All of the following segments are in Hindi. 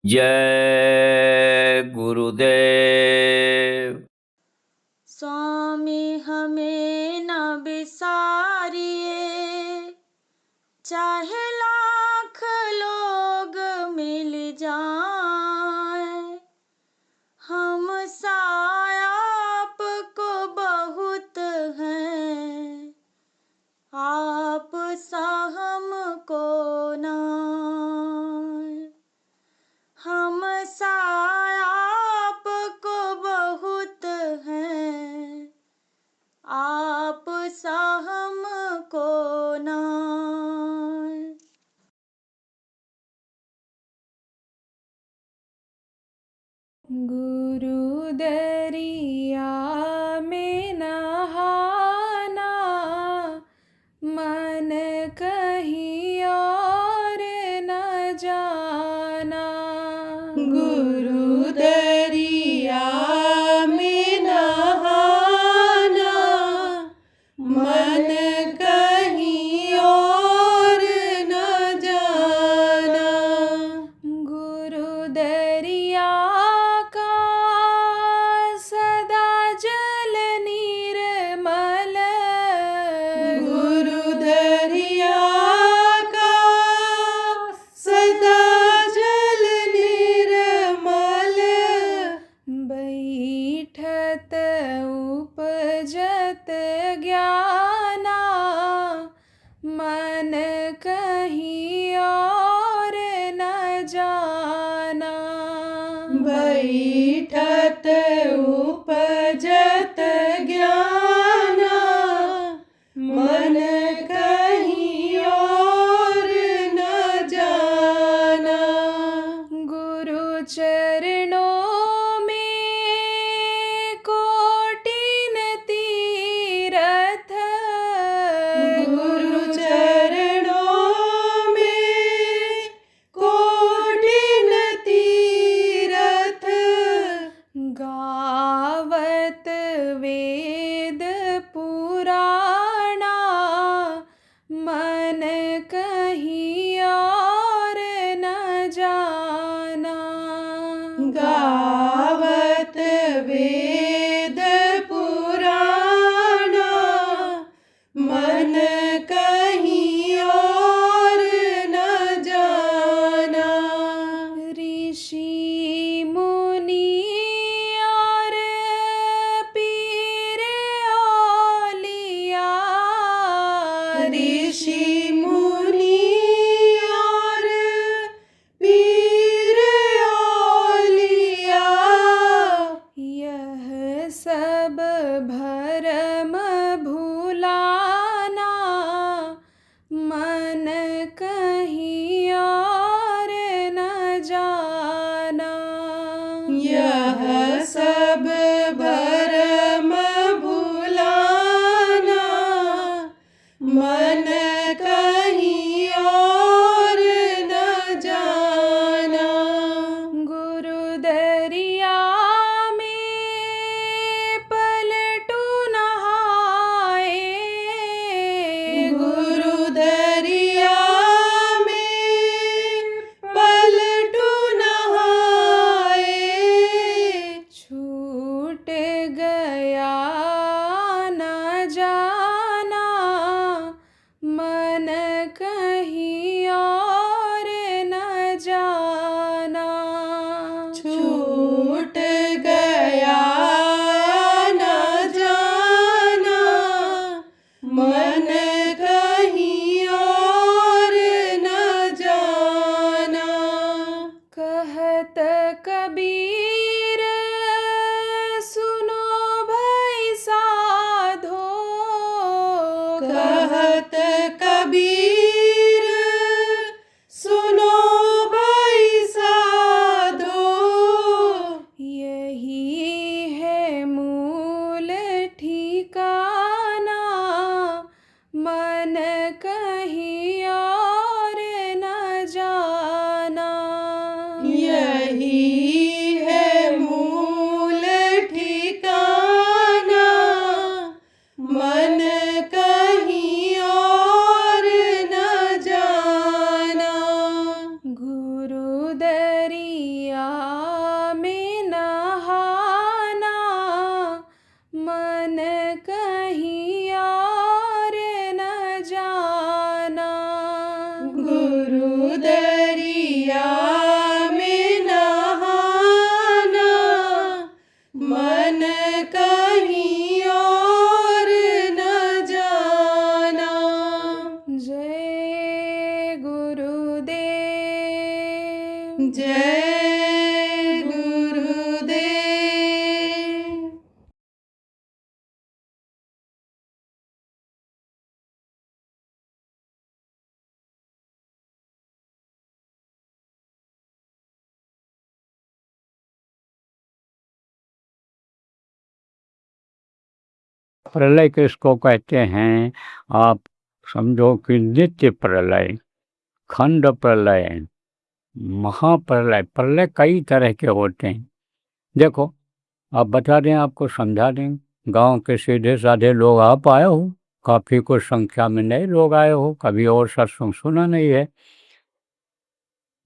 जय गुरुदेव। स्वामी हमें न बिसारिए, चाहे लाख लोग मिल जाए, हम साया आपको बहुत हैं, आप सा हमको नाय। हम साया आपको बहुत हैं, आप सा हमको नाय। गुरु दरिया में नहाना, मन कहीं और न जाना। गुरु दरिया में नहाना, मन कहीं और न जाना। गुरु दरिया का सदा जल निर्मल, गुरु दरिया का सदा जल निर्मल, बैठत उपजत ज्ञाना, मन कहीं और न जाना। बैठत उपजत ज्ञाना, मन कहीं और न जाना। गुरु चरणों में कोटिन तीरथ, गुरु चरणों में कोटिन तीरथ, गावत वेद पुराणा, मन कहीं और न जाना। गावत वेद पुराणा, मन कहीं और न जाना। ऋषि मुनि और पीर औलिया, ऋषि मुनि और पीर औलिया, यह सब भरम भुलाना, मन कहीं और न जाना। यह सब भरम भुलाना, मन कहीं और न जाना। गुरु दरिया में पलटू नहाए, गुरु दरिया में पलटू नहाए, छूट गया न जाना, मन कहीं और न जाना। छूट गया न जाना, मन कहीं और न जाना। कहत कबीर सुनो भाई साधो, कहत कबीर सुनो भाई साधो, यही है मूल ठिकाना, मन कहीं और न जाना। यही है मूल ठिकाना, मन कहीं और जय गुरुदेव। प्रलय किसको कहते हैं? आप समझो कि नित्य प्रलय, खंड प्रलय, महाप्रलय। प्रलय कई तरह के होते हैं। देखो, आप बता दें, आपको समझा दें। गांव के सीधे साधे लोग आप आए हो, काफ़ी कुछ संख्या में नए लोग आए हो, कभी और सत्संग सुना नहीं है।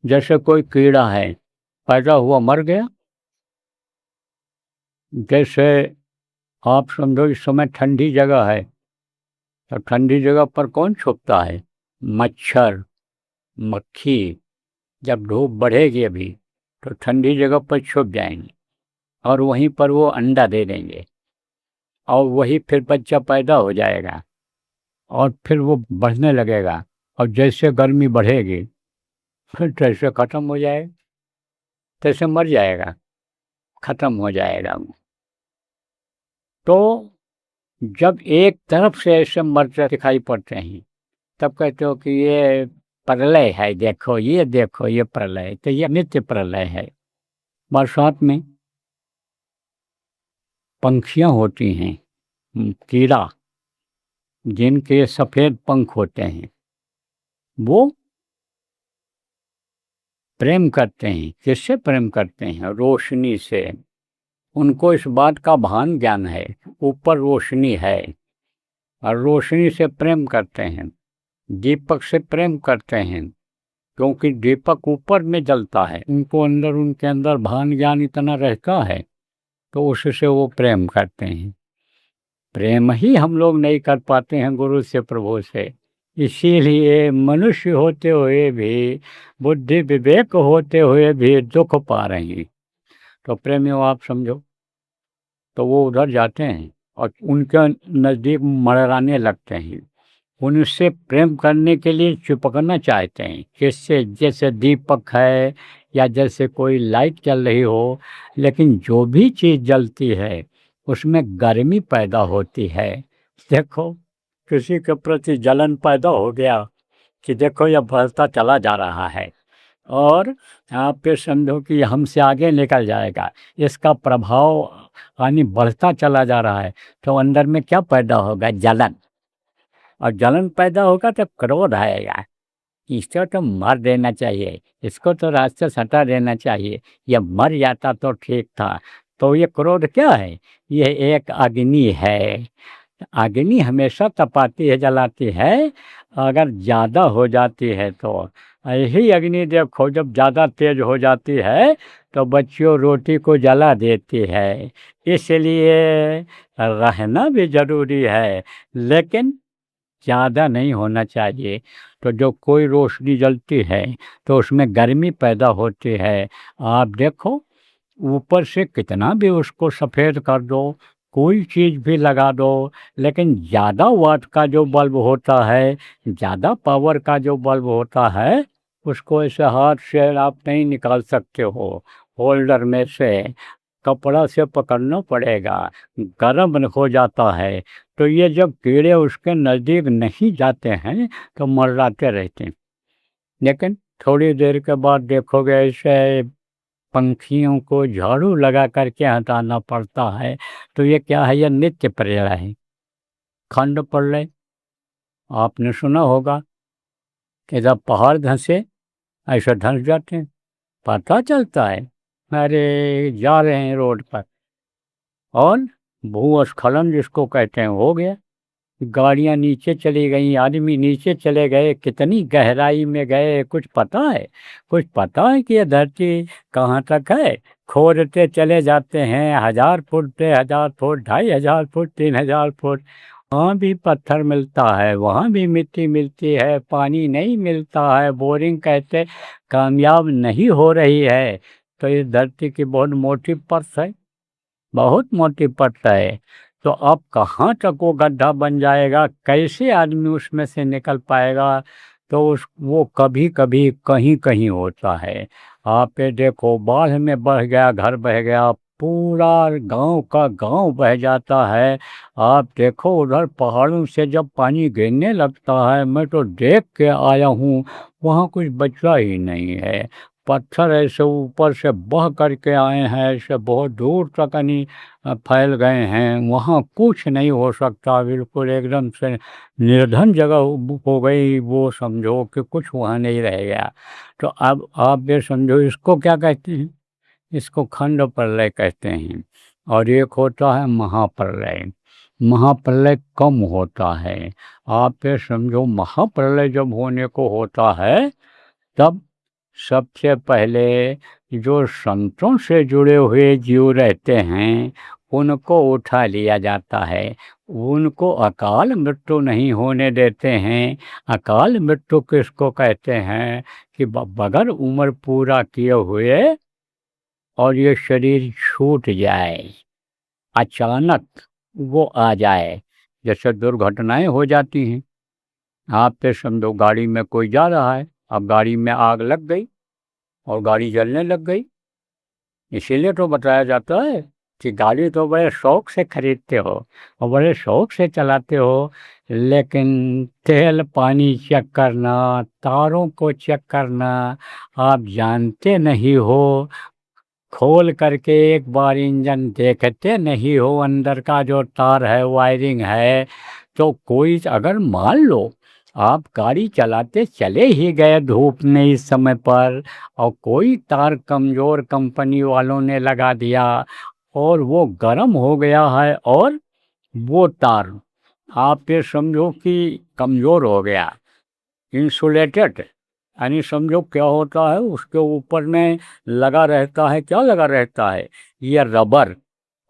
जैसे कोई कीड़ा है, पैदा हुआ मर गया। जैसे आप समझो इस समय ठंडी जगह है, तो ठंडी जगह पर कौन छुपता है? मच्छर, मक्खी। जब धूप बढ़ेगी अभी, तो ठंडी जगह पर छुप जाएंगे और वहीं पर वो अंडा दे देंगे और वही फिर बच्चा पैदा हो जाएगा और फिर वो बढ़ने लगेगा। और जैसे गर्मी बढ़ेगी फिर जैसे ख़त्म हो जाएगा, तैसे मर जाएगा, ख़त्म हो जाएगा। तो जब एक तरफ से ऐसे मरते दिखाई पड़ते हैं, तब कहते हो कि ये प्रलय है, देखो ये प्रलय। तो ये नित्य प्रलय है। बरसात में पंखियां होती हैं, कीड़ा, जिनके सफ़ेद पंख होते हैं, वो प्रेम करते हैं। किससे प्रेम करते हैं? रोशनी से। उनको इस बात का भान ज्ञान है, ऊपर रोशनी है, और रोशनी से प्रेम करते हैं। दीपक से प्रेम करते हैं, क्योंकि दीपक ऊपर में जलता है। उनके अंदर भान ज्ञान इतना रहता है, तो उससे वो प्रेम करते हैं। प्रेम ही हम लोग नहीं कर पाते हैं गुरु से, प्रभु से। इसीलिए मनुष्य होते हुए भी, बुद्धि विवेक होते हुए भी दुख पा रहे हैं। तो प्रेमियों, आप समझो, तो वो उधर जाते हैं और उनके नज़दीक मड़राने लगते हैं। उनसे प्रेम करने के लिए चिपकना चाहते हैं। किससे? जैसे दीपक है या जैसे कोई लाइट चल रही हो, लेकिन जो भी चीज़ जलती है उसमें गर्मी पैदा होती है। देखो, किसी के प्रति जलन पैदा हो गया कि देखो यह बढ़ता चला जा रहा है, और आप पे समझो कि हमसे आगे निकल जाएगा, इसका प्रभाव यानी बढ़ता चला जा रहा है, तो अंदर में क्या पैदा होगा? जलन। और जलन पैदा होगा तो क्रोध आएगा, इसको तो मार देना चाहिए, इसको तो रास्ते से हटा देना चाहिए, यह मर जाता तो ठीक था। तो ये क्रोध क्या है? ये एक अग्नि है। अग्नि हमेशा तपाती है, जलाती है। अगर ज़्यादा हो जाती है तो यही अग्नि देखो, जब ज़्यादा तेज हो जाती है तो बच्चियों रोटी को जला देती है। इसलिए रहना भी ज़रूरी है, लेकिन ज़्यादा नहीं होना चाहिए। तो जो कोई रोशनी जलती है तो उसमें गर्मी पैदा होती है। आप देखो, ऊपर से कितना भी उसको सफ़ेद कर दो, कोई चीज़ भी लगा दो, लेकिन ज़्यादा वाट का जो बल्ब होता है, ज़्यादा पावर का जो बल्ब होता है, उसको ऐसे हाथ से आप नहीं निकाल सकते हो। होल्डर में से कपड़ा से पकड़ना पड़ेगा, गर्म हो जाता है। तो ये जब कीड़े उसके नज़दीक नहीं जाते हैं तो मर्राते रहते हैं। लेकिन थोड़ी देर के बाद देखोगे ऐसे पंखियों को झाड़ू लगा करके हटाना पड़ता है। तो ये क्या है? ये नित्य प्रलय है, खंड प्रलय। आपने सुना होगा कि जब पहाड़ धंसे, ऐसे धंस जाते हैं, पता चलता है अरे जा रहे हैं रोड पर, और भूस्खलन जिसको कहते हैं हो गया। गाड़ियां नीचे चली गई, आदमी नीचे चले गए, कितनी गहराई में गए, कुछ पता है? कुछ पता है कि ये धरती कहाँ तक है? खोदते चले जाते हैं, 1000 फुट पे 1000 फुट, 2500 फुट, 3000 फुट। वहाँ भी पत्थर मिलता है, वहाँ भी मिट्टी मिलती है, पानी नहीं मिलता है, बोरिंग कहते कामयाब नहीं हो रही है। तो इस धरती की बहुत मोटी परत है, बहुत मोटी परत है। तो अब कहाँ तक वो गड्ढा बन जाएगा, कैसे आदमी उसमें से निकल पाएगा? तो वो कभी कभी कहीं कहीं होता है, आप ये देखो बाढ़ में बह गया, घर बह गया, पूरा गांव का गांव बह जाता है। आप देखो उधर पहाड़ों से जब पानी गिरने लगता है, मैं तो देख के आया हूँ, वहाँ कुछ बचा ही नहीं है। पत्थर ऐसे ऊपर से बह करके आए हैं, ऐसे बहुत दूर तक यानी फैल गए हैं, वहाँ कुछ नहीं हो सकता, बिल्कुल एकदम से निर्धन जगह हो गई वो, समझो कि कुछ वहाँ नहीं रह गया। तो अब आप ये समझो इसको क्या कहते हैं, इसको खंड प्रलय कहते हैं। और एक होता है महाप्रलय। महाप्रलय कम होता है। आप ये समझो महाप्रलय जब होने को होता है, तब सबसे पहले जो संतों से जुड़े हुए जीव रहते हैं उनको उठा लिया जाता है, उनको अकाल मृत्यु नहीं होने देते हैं। अकाल मृत्यु किसको कहते हैं कि बगैर उम्र पूरा किए हुए और ये शरीर छूट जाए, अचानक वो आ जाए, जैसे दुर्घटनाएं हो जाती हैं। आप पे समझो गाड़ी में कोई जा रहा है, अब गाड़ी में आग लग गई और गाड़ी जलने लग गई। इसीलिए तो बताया जाता है कि गाड़ी तो बड़े शौक से खरीदते हो और बड़े शौक से चलाते हो, लेकिन तेल पानी चेक करना, तारों को चेक करना आप जानते नहीं हो। खोल करके एक बार इंजन देखते नहीं हो, अंदर का जो तार है, वायरिंग है। तो कोई अगर मान लो आप गाड़ी चलाते चले ही गए धूप में इस समय पर, और कोई तार कमज़ोर कंपनी वालों ने लगा दिया और वो गर्म हो गया है, और वो तार आप ये समझो कि कमज़ोर हो गया, इंसुलेटेड, यानी समझो क्या होता है उसके ऊपर में लगा रहता है, क्या लगा रहता है, ये रबर,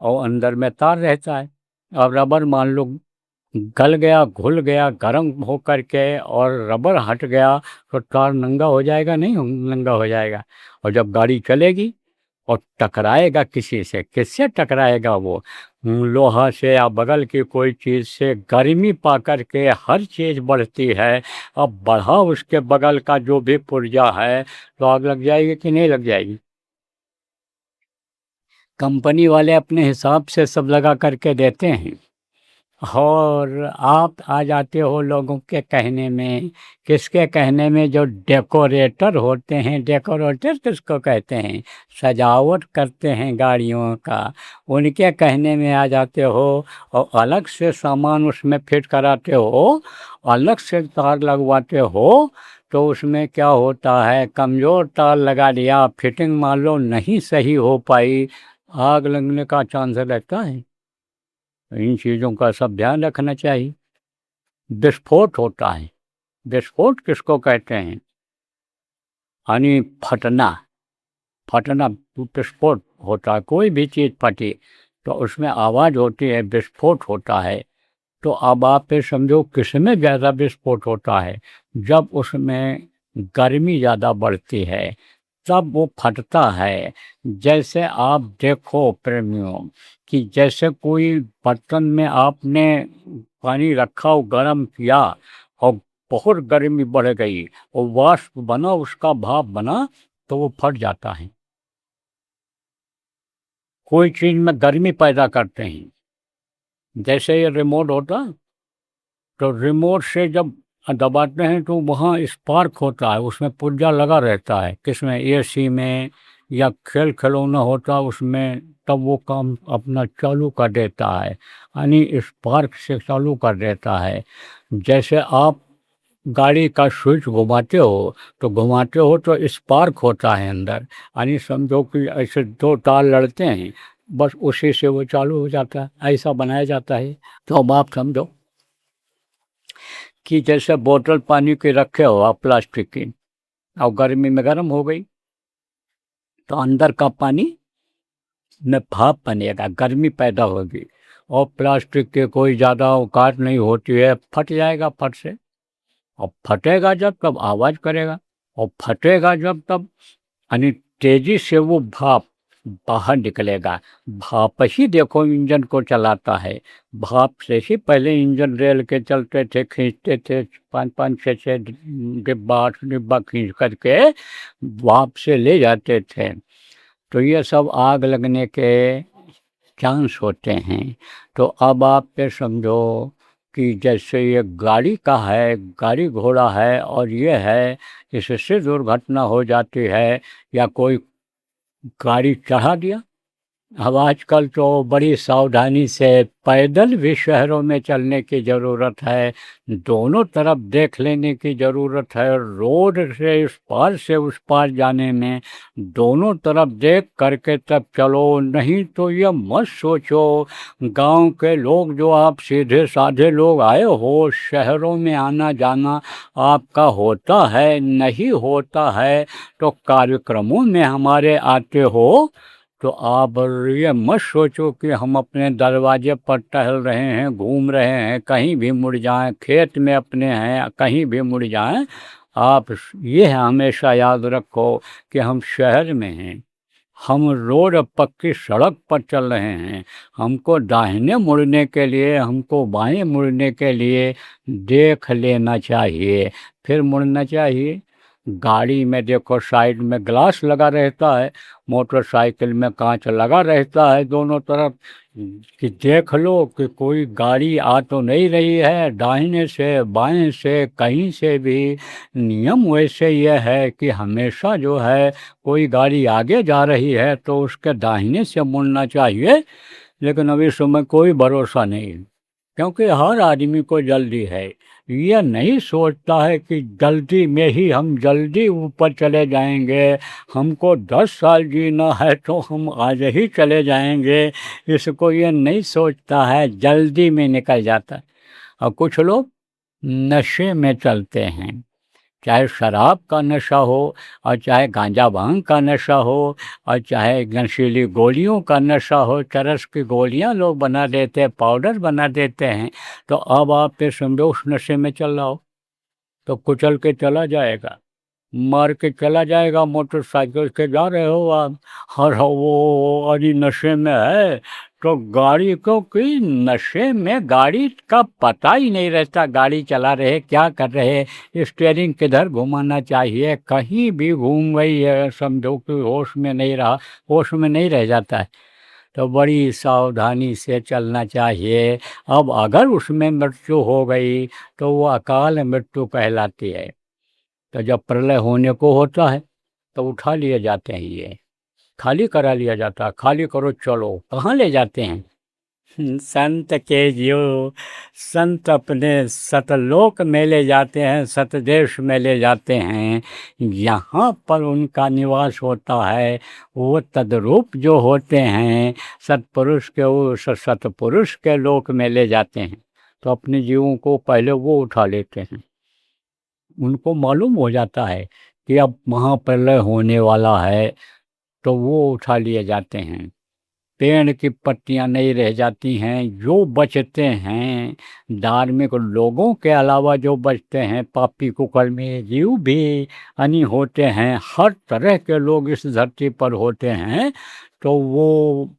और अंदर में तार रहता है। अब रबर मान लो गल गया, घुल गया गर्म हो करके, और रबर हट गया, तो तार नंगा हो जाएगा, नहीं नंगा हो जाएगा। और जब गाड़ी चलेगी और टकराएगा किसी से, किससे टकराएगा वो, लोहा से या बगल की कोई चीज़ से, गर्मी पा करके हर चीज़ बढ़ती है। अब बढ़ा उसके बगल का जो भी पुर्जा है, तो आग लग जाएगी कि नहीं लग जाएगी। कंपनी वाले अपने हिसाब से सब लगा करके देते हैं, और आप आ जाते हो लोगों के कहने में। किसके कहने में, जो डेकोरेटर होते हैं, डेकोरेटर किसको कहते हैं, सजावट करते हैं गाड़ियों का, उनके कहने में आ जाते हो, और अलग से सामान उसमें फिट कराते हो, अलग से तार लगवाते हो। तो उसमें क्या होता है, कमज़ोर तार लगा दिया, फिटिंग मान लो नहीं सही हो पाई, आग लगने का चांस रहता है। इन चीज़ों का सब ध्यान रखना चाहिए। विस्फोट होता है। विस्फोट किसको कहते हैं, यानी फटना। फटना विस्फोट होता है, कोई भी चीज़ फटी तो उसमें आवाज़ होती है, विस्फोट होता है। तो अब आप ये समझो किसमें ज़्यादा विस्फोट होता है, जब उसमें गर्मी ज़्यादा बढ़ती है तब वो फटता है। जैसे आप देखो प्रेमियों कि जैसे कोई बर्तन में आपने पानी रखा और गर्म किया, और बहुत गर्मी बढ़ गई और वाष्प बना, उसका भाप बना, तो वो फट जाता है। कोई चीज़ में गर्मी पैदा करते हैं, जैसे ये रिमोट होता, तो रिमोट से जब दबाते हैं तो वहाँ स्पार्क होता है, उसमें पुर्जा लगा रहता है, किसमें, एसी में, या खेल खिलौना होता उसमें, तब वो काम अपना चालू कर देता है, यानी स्पार्क से चालू कर देता है। जैसे आप गाड़ी का स्विच घुमाते हो, तो घुमाते हो तो स्पार्क होता है अंदर, यानी समझो कि ऐसे दो तार लड़ते हैं, बस उसी से वो चालू हो जाता है, ऐसा बनाया जाता है। तो अब आप समझो कि जैसे बोतल पानी की रखे हो आप प्लास्टिक की, और गर्मी में गर्म हो गई, तो अंदर का पानी में भाप बनेगा, गर्मी पैदा होगी, और प्लास्टिक के कोई ज़्यादा औकात नहीं होती है, फट जाएगा फट से। और फटेगा जब तब आवाज़ करेगा, और फटेगा जब तब, यानी तेज़ी से वो भाप बाहर निकलेगा। भाप ही देखो इंजन को चलाता है। भाप से ही पहले इंजन रेल के चलते थे, खींचते थे 5-5 6-6 डिब्बा 8 डिब्बा खींच करके भाप से ले जाते थे। तो ये सब आग लगने के चांस होते हैं। तो अब आप ये समझो कि जैसे ये गाड़ी का है, गाड़ी घोड़ा है और ये है, इससे दुर्घटना हो जाती है या कोई गाड़ी चढ़ा दिया। अब आजकल तो बड़ी सावधानी से पैदल भी शहरों में चलने की ज़रूरत है, दोनों तरफ देख लेने की ज़रूरत है। रोड से इस पार से उस पार जाने में दोनों तरफ देख करके तब चलो, नहीं तो ये मत सोचो गांव के लोग जो आप सीधे साधे लोग आए हो, शहरों में आना जाना आपका होता है, नहीं होता है तो कार्यक्रमों में हमारे आते हो, तो आप ये मत सोचो कि हम अपने दरवाजे पर टहल रहे हैं, घूम रहे हैं, कहीं भी मुड़ जाएं, खेत में अपने हैं, कहीं भी मुड़ जाएं। आप ये हमेशा याद रखो कि हम शहर में हैं, हम रोड पक्की सड़क पर चल रहे हैं। हमको दाहिने मुड़ने के लिए, हमको बाएं मुड़ने के लिए देख लेना चाहिए, फिर मुड़ना चाहिए। गाड़ी में देखो साइड में ग्लास लगा रहता है, मोटरसाइकिल में कांच लगा रहता है दोनों तरफ, कि देख लो कि कोई गाड़ी आ तो नहीं रही है दाहिने से बाएं से कहीं से भी। नियम वैसे यह है कि हमेशा जो है कोई गाड़ी आगे जा रही है तो उसके दाहिने से मुड़ना चाहिए। लेकिन अभी समय कोई भरोसा नहीं, क्योंकि हर आदमी को जल्दी है। यह नहीं सोचता है कि जल्दी में ही हम जल्दी ऊपर चले जाएंगे, हमको 10 साल जीना है तो हम आज ही चले जाएंगे, इसको ये नहीं सोचता है, जल्दी में निकल जाता है। और कुछ लोग नशे में चलते हैं, चाहे शराब का नशा हो और चाहे गांजा भांग का नशा हो और चाहे नशीली गोलियों का नशा हो। चरस की गोलियां लोग बना देते हैं, पाउडर बना देते हैं। तो अब आप ये समझो उस नशे में चल रहा हो तो कुचल के चला जाएगा, मार के चला जाएगा। मोटरसाइकिल से जा रहे हो आप और वो अरे नशे में है तो गाड़ी, क्योंकि नशे में गाड़ी का पता ही नहीं रहता, गाड़ी चला रहे क्या कर रहे, स्टीयरिंग किधर घुमाना चाहिए, कहीं भी घूम गई है, समझो कि होश में नहीं रहा, होश में नहीं रह जाता है। तो बड़ी सावधानी से चलना चाहिए। अब अगर उसमें मृत्यु हो गई तो वो अकाल मृत्यु कहलाती है। तो जब प्रलय होने को होता है तो उठा लिए जाते हैं, ये खाली करा लिया जाता है, खाली करो चलो, कहाँ ले जाते हैं? संत के जो संत अपने सतलोक में ले जाते हैं, सतदेश में ले जाते हैं, यहाँ पर उनका निवास होता है। वो तद्रूप जो होते हैं सतपुरुष के, उस सतपुरुष के लोक में ले जाते हैं। तो अपने जीवों को पहले वो उठा लेते हैं, उनको मालूम हो जाता है कि अब महाप्रलय होने वाला है तो वो उठा लिए जाते हैं। पेड़ की पत्तियां नहीं रह जाती हैं, जो बचते हैं धार्मिक लोगों के अलावा जो बचते हैं, पापी कुकर्मी जीव भी अनि होते हैं, हर तरह के लोग इस धरती पर होते हैं। तो वो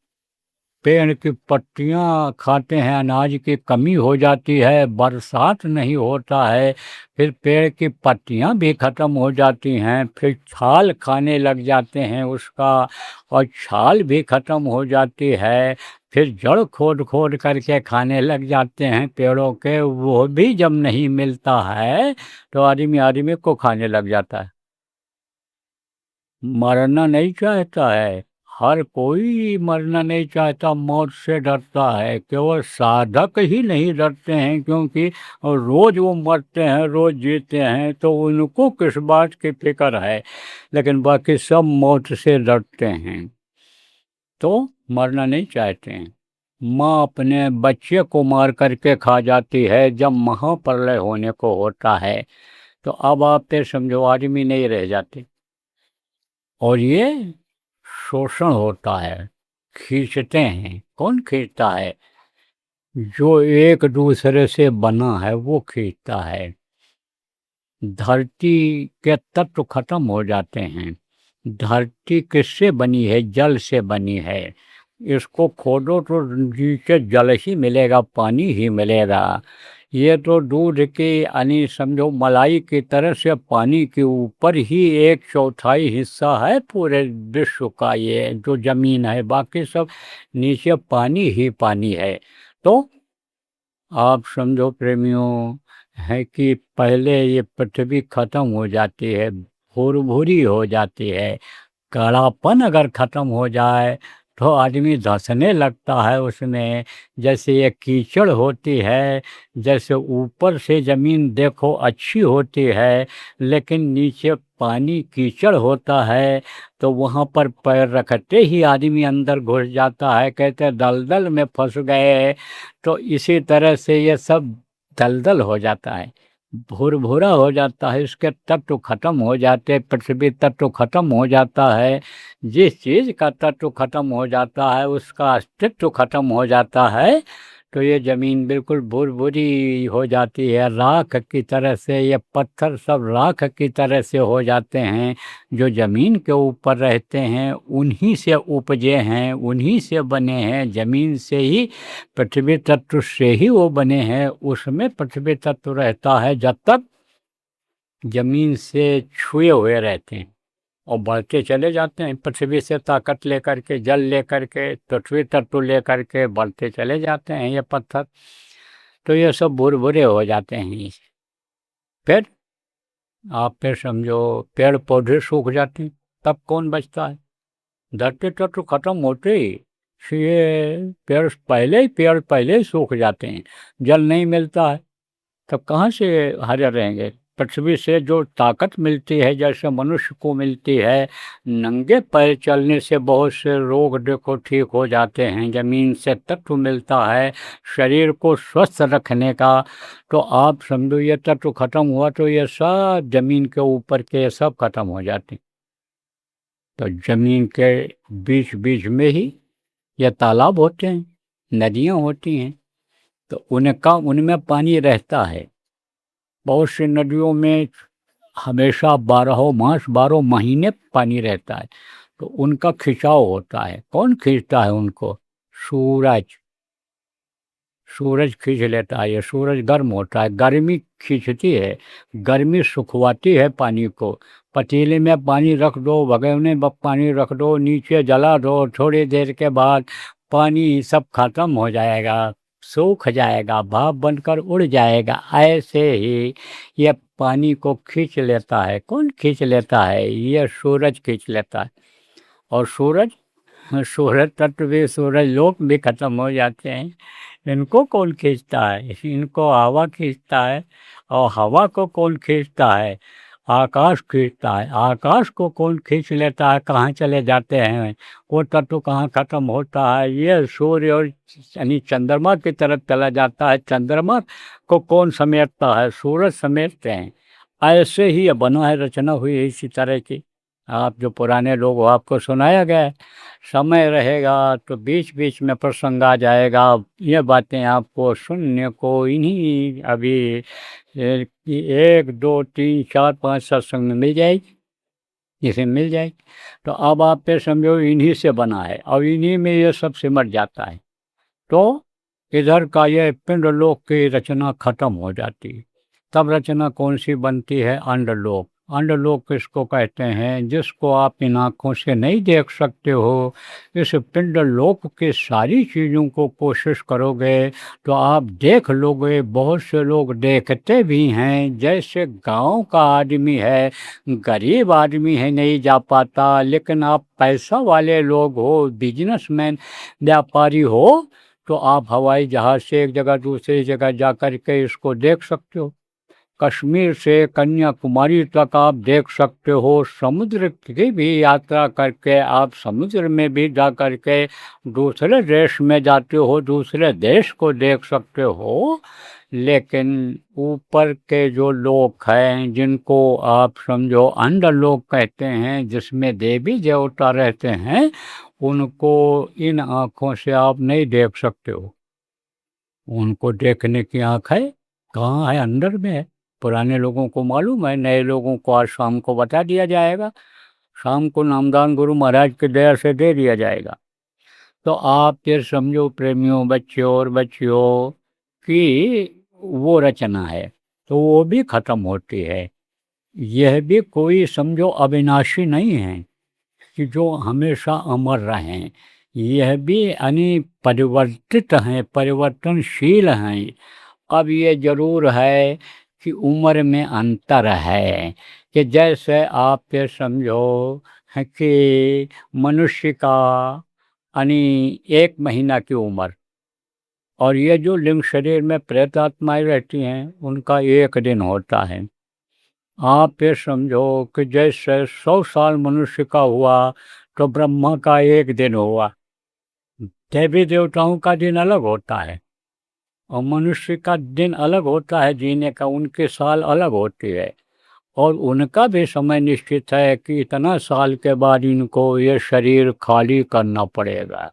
पेड़ की पत्तियां खाते हैं, अनाज की कमी हो जाती है, बरसात नहीं होता है, फिर पेड़ की पत्तियां भी ख़त्म हो जाती हैं, फिर छाल खाने लग जाते हैं उसका, और छाल भी ख़त्म हो जाती है, फिर जड़ खोद खोद करके खाने लग जाते हैं पेड़ों के, वो भी जब नहीं मिलता है तो आदमी आदमी को खाने लग जाता है। मरना नहीं चाहता है, हर कोई मरना नहीं चाहता, मौत से डरता है। केवल साधक ही नहीं डरते हैं, क्योंकि रोज वो मरते हैं, रोज जीते हैं, तो उनको किस बात की फिक्र है। लेकिन बाकी सब मौत से डरते हैं, तो मरना नहीं चाहते हैं। माँ अपने बच्चे को मार करके खा जाती है जब महाप्रलय होने को होता है। तो अब आप ये समझो आदमी नहीं रह जाते, और ये शोषण होता है, खींचते हैं। कौन खींचता है? जो एक दूसरे से बना है वो खींचता है। धरती के तत्व खत्म हो जाते हैं, धरती किससे बनी है? जल से बनी है। इसको खोदो तो नीचे जल ही मिलेगा, पानी ही मिलेगा। ये तो दूध की यानी समझो मलाई की तरह से पानी के ऊपर ही 1/4 हिस्सा है पूरे विश्व का, ये जो ज़मीन है, बाकी सब नीचे पानी ही पानी है। तो आप समझो प्रेमियों है कि पहले ये पृथ्वी खत्म हो जाती है, भूर-भूरी हो जाती है, कालापन अगर ख़त्म हो जाए तो आदमी धँसने लगता है उसमें। जैसे ये कीचड़ होती है, जैसे ऊपर से ज़मीन देखो अच्छी होती है, लेकिन नीचे पानी कीचड़ होता है, तो वहाँ पर पैर रखते ही आदमी अंदर घुस जाता है, कहते हैं दलदल में फँस गए। तो इसी तरह से ये सब दलदल हो जाता है, भुरभुरा हो जाता है, इसके तत्व खत्म हो जाते हैं, पृथ्वी तत्व खत्म हो जाता है। जिस चीज़ का तत्व खत्म हो जाता है उसका अस्तित्व खत्म हो जाता है। तो ये ज़मीन बिल्कुल भुरभुरी हो जाती है, राख की तरह से, ये पत्थर सब राख की तरह से हो जाते हैं। जो ज़मीन के ऊपर रहते हैं उन्हीं से उपजे हैं, उन्हीं से बने हैं, ज़मीन से ही, पृथ्वी तत्व से ही वो बने हैं। उसमें पृथ्वी तत्व रहता है जब तक ज़मीन से छुए हुए रहते हैं, और बढ़ते चले जाते हैं पृथ्वी से ताकत लेकर के, जल लेकर के, पृथ्वी तत्व लेकर के बढ़ते चले जाते हैं ये पत्थर। तो ये सब भुरभुरे हो जाते हैं। फिर आप फिर समझो पेड़ पौधे सूख जाते हैं, तब कौन बचता है? धरती तत्व खत्म होते ही ये पेड़ पहले ही सूख जाते हैं, जल नहीं मिलता है, तब कहाँ से हरे रहेंगे? पृथ्वी से जो ताकत मिलती है, जैसे मनुष्य को मिलती है, नंगे पैर चलने से बहुत से रोग देखो ठीक हो जाते हैं, ज़मीन से तत्व मिलता है शरीर को स्वस्थ रखने का। तो आप समझो ये तत्व खत्म हुआ तो ये सब ज़मीन के ऊपर के सब खत्म हो जाते हैं। तो ज़मीन के बीच बीच में ही ये तालाब होते हैं, नदियाँ होती हैं, तो उनमें पानी रहता है। बहुत सी नदियों में हमेशा 12 महीने पानी रहता है, तो उनका खिंचाव होता है। कौन खींचता है उनको? सूरज। सूरज खींच लेता है, ये सूरज गर्म होता है, गर्मी खींचती है, गर्मी सुखवाती है पानी को। पतीले में पानी रख दो, भगोने में पानी रख दो, नीचे जला दो, थोड़ी देर के बाद पानी सब खत्म हो जाएगा, सूख जाएगा, भाप बनकर उड़ जाएगा। ऐसे ही ये पानी को खींच लेता है। कौन खींच लेता है? ये सूरज खींच लेता है। और सूरज तत्व भी, सूरज लोक भी खत्म हो जाते हैं। इनको कौन खींचता है? इनको हवा खींचता है। और हवा को कौन खींचता है? आकाश खींचता है। आकाश को कौन खींच लेता है? कहाँ चले जाते हैं वो तत्व, कहाँ खत्म होता है? ये सूर्य और यानी चंद्रमा की तरफ चला जाता है। चंद्रमा को कौन समेटता है? सूरज समेटते हैं। ऐसे ही ये बना है, रचना हुई है इसी तरह की। आप जो पुराने लोग हो, आपको सुनाया गया है। समय रहेगा तो बीच बीच में प्रसंग आ जाएगा, ये बातें आपको सुनने को इन्हीं अभी 1 2 3 4 5 सत्संग में मिल जाएगी, जिसे मिल जाएगी। तो अब आप पे समझो इन्हीं से बना है, और इन्हीं में ये सब सिमट जाता है। तो इधर का ये पिंड लोक की रचना खत्म हो जाती है। तब रचना कौन सी बनती है? अंडलोक। अंडलोक किसको कहते हैं? जिसको आप इन आँखों से नहीं देख सकते हो। इस पिंड लोक की सारी चीज़ों को कोशिश करोगे तो आप देख लोगे। बहुत से लोग देखते भी हैं, जैसे गांव का आदमी है, गरीब आदमी है, नहीं जा पाता, लेकिन आप पैसा वाले लोग हो, बिजनेसमैन, व्यापारी हो, तो आप हवाई जहाज़ से एक जगह दूसरी जगह जा कर के इसको देख सकते हो। कश्मीर से कन्याकुमारी तक आप देख सकते हो। समुद्र की भी यात्रा करके आप समुद्र में भी जा कर के दूसरे देश में जाते हो, दूसरे देश को देख सकते हो। लेकिन ऊपर के जो लोग हैं, जिनको आप समझो अंडलोक कहते हैं, जिसमें देवी देवता रहते हैं, उनको इन आँखों से आप नहीं देख सकते हो। उनको देखने की आँख है कहाँ है? अंदर में है। पुराने लोगों को मालूम है, नए लोगों को आज शाम को बता दिया जाएगा। शाम को नामदान गुरु महाराज की दया से दे दिया जाएगा। तो आप फिर समझो प्रेमियों, बच्चों और बच्चियों कि वो रचना है तो वो भी ख़त्म होती है। यह भी कोई समझो अविनाशी नहीं है कि जो हमेशा अमर रहें। यह भी यानी परिवर्तित हैं, परिवर्तनशील हैं। अब ये ज़रूर है कि उम्र में अंतर है कि जैसे आप ये समझो है कि मनुष्य का यानी 1 महीना की उम्र और ये जो लिंग शरीर में प्रेत आत्माएं रहती हैं उनका 1 दिन होता है। आप ये समझो कि जैसे 100 साल मनुष्य का हुआ तो ब्रह्मा का 1 दिन हुआ। देवी देवताओं का दिन अलग होता है और मनुष्य का दिन अलग होता है जीने का, उनके साल अलग होती है और उनका भी समय निश्चित है कि इतना साल के बाद इनको ये शरीर खाली करना पड़ेगा।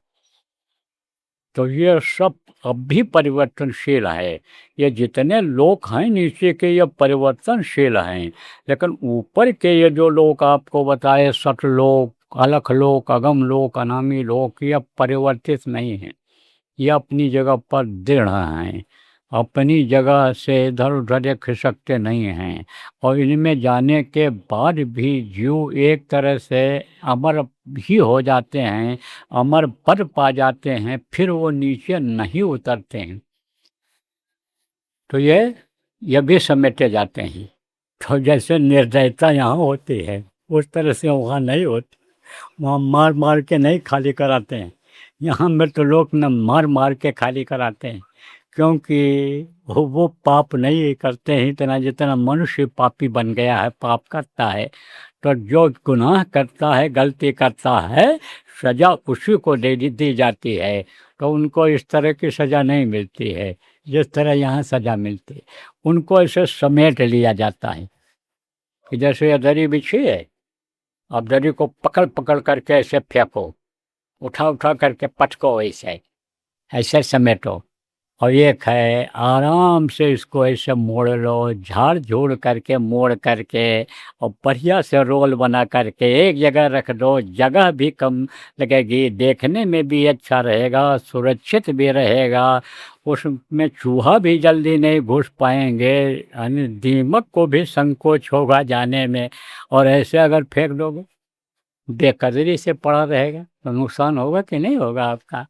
तो ये सब अब भी परिवर्तनशील है। ये जितने लोक हैं नीचे के ये परिवर्तनशील हैं, लेकिन ऊपर के ये जो लोक आपको बताए सतलोक, अलख लोक, अगम लोक, अनामी लोक, ये परिवर्तित नहीं हैं। ये अपनी जगह पर दृढ़ हैं, अपनी जगह से इधर उधर खिसकते नहीं हैं और इनमें जाने के बाद भी जीव एक तरह से अमर भी हो जाते हैं, अमर पद पा जाते हैं, फिर वो नीचे नहीं उतरते हैं। तो ये भी समेटे जाते हैं। तो जैसे निर्दयता यहाँ होती है उस तरह से वहाँ नहीं होती। वहाँ मार मार के नहीं खाली कराते हैं, यहाँ में तो लोग न मार मार के खाली कराते हैं, क्योंकि वो पाप नहीं करते हैं इतना जितना मनुष्य पापी बन गया है, पाप करता है। तो जो गुनाह करता है, गलती करता है, सज़ा उसी को दे दी जाती है। तो उनको इस तरह की सज़ा नहीं मिलती है जिस तरह यहाँ सज़ा मिलती है। उनको ऐसे समेट लिया जाता है कि जैसे ये दरी बिछी है, अब दरी को पकड़ पकड़ करके ऐसे फेंको, उठा उठा करके पटको, ऐसे ऐसे समेटो। और एक है आराम से इसको ऐसे मोड़ लो, झाड़ झूड़ करके मोड़ करके और बढ़िया से रोल बना करके एक जगह रख दो, जगह भी कम लगेगी, देखने में भी अच्छा रहेगा, सुरक्षित भी रहेगा, उसमें चूहा भी जल्दी नहीं घुस पाएंगे, यानी दीमक को भी संकोच होगा जाने में। और ऐसे अगर फेंक दोगे बेकदरी से पड़ा रहेगा तो नुकसान होगा कि नहीं होगा आपका।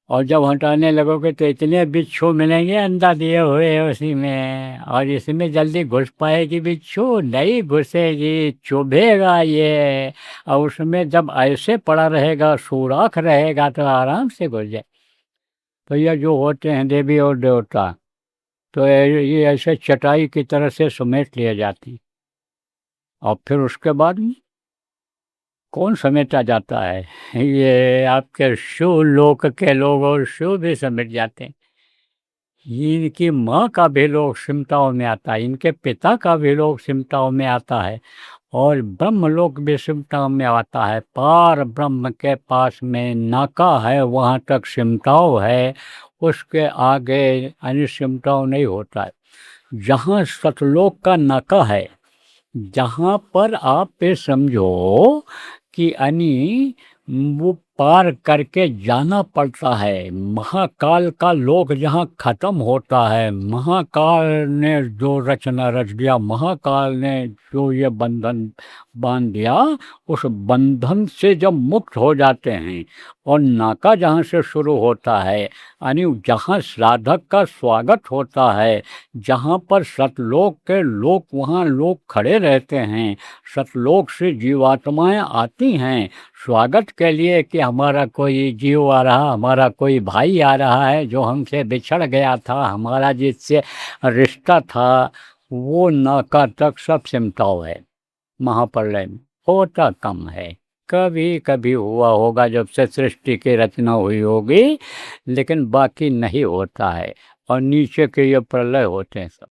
और जब हटाने लगोगे तो इतने बिच्छू मिलेंगे अंडा दिए हुए उसी में, और इसमें जल्दी घुस पाएगी बिच्छू नहीं घुसेगी, चुभेगा ये। और उसमें जब ऐसे पड़ा रहेगा, सुराख रहेगा, तो आराम से घुस जाए। तो ये जो होते हैं देवी और देवता, तो ये ऐसे चटाई की तरह से समेट लिए जाती। और फिर उसके बाद में कौन समेटा जाता है, ये आपके शिव लोक के लोग और शिव भी समेट जाते हैं। इनकी माँ का भी लोग सिमटाओं में आता है, इनके पिता का भी लोग सिमटाओं में आता है और ब्रह्म लोक भी सिमटाओं में आता है। पार ब्रह्म के पास में नाका है, वहाँ तक सिमटाओ है, उसके आगे यानी सिमटाओ नहीं होता है। जहाँ सतलोक का नाका है, जहाँ पर आप ये समझो कि यानी वो पार करके जाना पड़ता है। महाकाल का लोक जहाँ ख़त्म होता है, महाकाल ने जो रचना रच दिया, महाकाल ने जो ये बंधन बांध दिया, उस बंधन से जब मुक्त हो जाते हैं और नाका जहाँ से शुरू होता है, यानी जहाँ साधक का स्वागत होता है, जहाँ पर सतलोक के लोग वहाँ लोग खड़े रहते हैं, सतलोक से जीवात्माएं आती हैं स्वागत के लिए कि हमारा कोई जीव आ रहा, हमारा कोई भाई आ रहा है जो हमसे बिछड़ गया था, हमारा जिससे रिश्ता था, वो नाका तक सब सिमटाओ है। महाप्रलय में होता कम है, कभी कभी हुआ होगा जब से सृष्टि की रचना हुई होगी, लेकिन बाकी नहीं होता है। और नीचे के ये प्रलय होते हैं सब।